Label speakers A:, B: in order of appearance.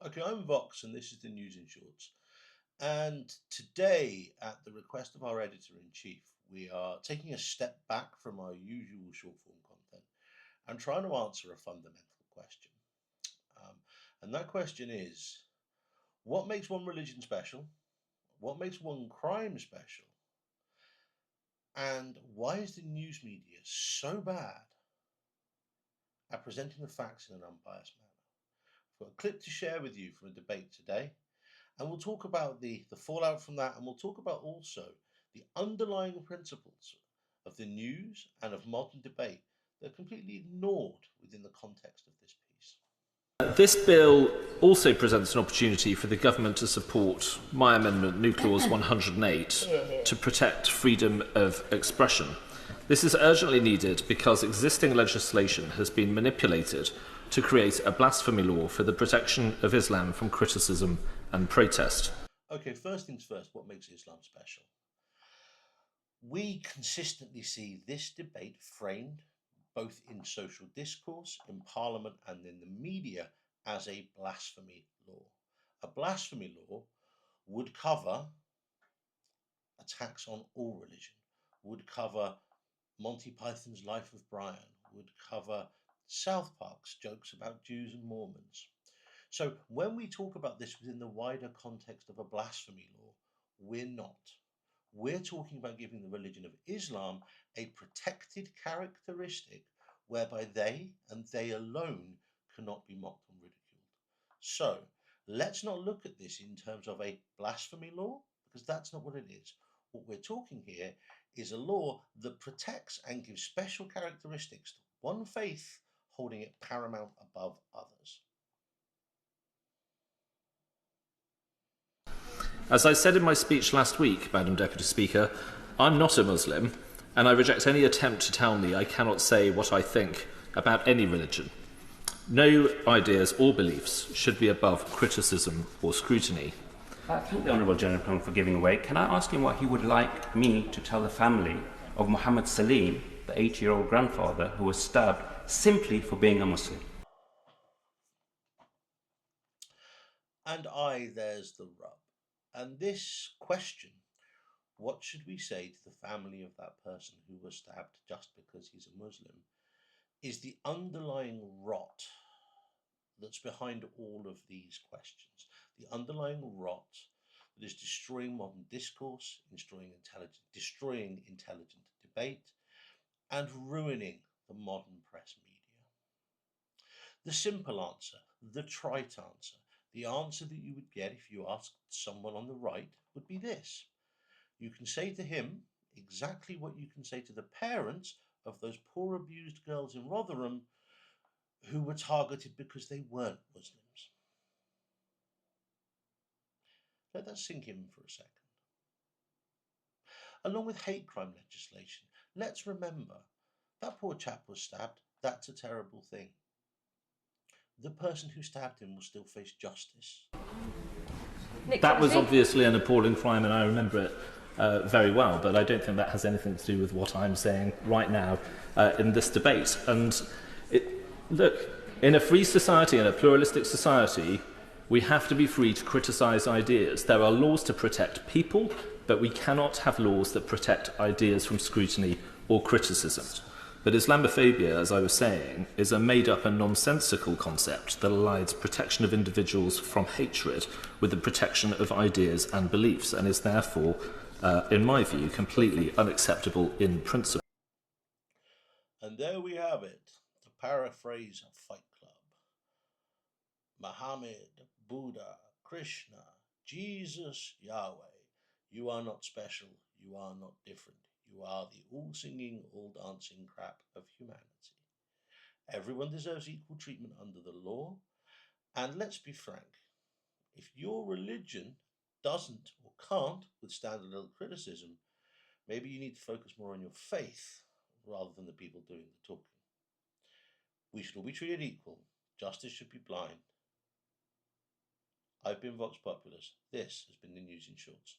A: Okay, I'm Vox, and this is the news in shorts. And today, at the request of our editor in chief, we are taking a step back from our usual short form content and trying to answer a fundamental question. Um, and that question is, what makes one religion special? What makes one crime special? And why is the news media so bad at presenting the facts in an unbiased manner? I've got a clip to share with you from a debate today. And we'll talk about the fallout from that, and we'll talk about also the underlying principles of the news and of modern debate that are completely ignored within the context of this piece.
B: This bill also presents an opportunity for the government to support my amendment, New Clause 108, to protect freedom of expression. This is urgently needed because existing legislation has been manipulated to create a blasphemy law for the protection of Islam from criticism and protest.
A: Okay, first things first, what makes Islam special? We consistently see this debate framed both in social discourse, in parliament, and in the media as a blasphemy law. A blasphemy law would cover attacks on all religion, would cover Monty Python's Life of Brian, would cover South Park's jokes about Jews and Mormons. So when we talk about this within the wider context of a blasphemy law, we're not. We're talking about giving the religion of Islam a protected characteristic whereby they and they alone cannot be mocked and ridiculed. So let's not look at this in terms of a blasphemy law, because that's not what it is. What we're talking here is a law that protects and gives special characteristics to one faith, holding it paramount above others.
B: As I said in my speech last week, Madam Deputy Speaker, I'm not a Muslim, and I reject any attempt to tell me I cannot say what I think about any religion. No ideas or beliefs should be above criticism or scrutiny.
C: Thank the Honourable Gentleman for giving way. Can I ask him what he would like me to tell the family of Muhammad Salim, the 80-year-old grandfather who was stabbed simply for being a Muslim?
A: And there's the rub. And this question, what should we say to the family of that person who was stabbed just because he's a Muslim, is the underlying rot that's behind all of these questions. The underlying rot that is destroying modern discourse, destroying intelligent debate, and ruining the modern press media. The simple answer, the trite answer, the answer that you would get if you asked someone on the right would be this. You can say to him exactly what you can say to the parents of those poor abused girls in Rotherham who were targeted because they weren't Muslims. Let that sink in for a second. Along with hate crime legislation, let's remember that poor chap was stabbed. That's a terrible thing. The person who stabbed him will still face justice.
B: That was obviously an appalling crime, and I remember it very well, but I don't think that has anything to do with what I'm saying right now in this debate. And look, in a free society, in a pluralistic society, we have to be free to criticise ideas. There are laws to protect people, but we cannot have laws that protect ideas from scrutiny or criticism. But Islamophobia, as I was saying, is a made-up and nonsensical concept that aligns protection of individuals from hatred with the protection of ideas and beliefs, and is therefore, in my view, completely unacceptable in principle.
A: And there we have it, to paraphrase Fight Club. Muhammad, Buddha, Krishna, Jesus, Yahweh, you are not special, you are not different. You are the all-singing, all-dancing crap of humanity. Everyone deserves equal treatment under the law. And let's be frank, if your religion doesn't or can't withstand a little criticism, maybe you need to focus more on your faith rather than the people doing the talking. We should all be treated equal. Justice should be blind. I've been Vox Populus. This has been the News in Shorts.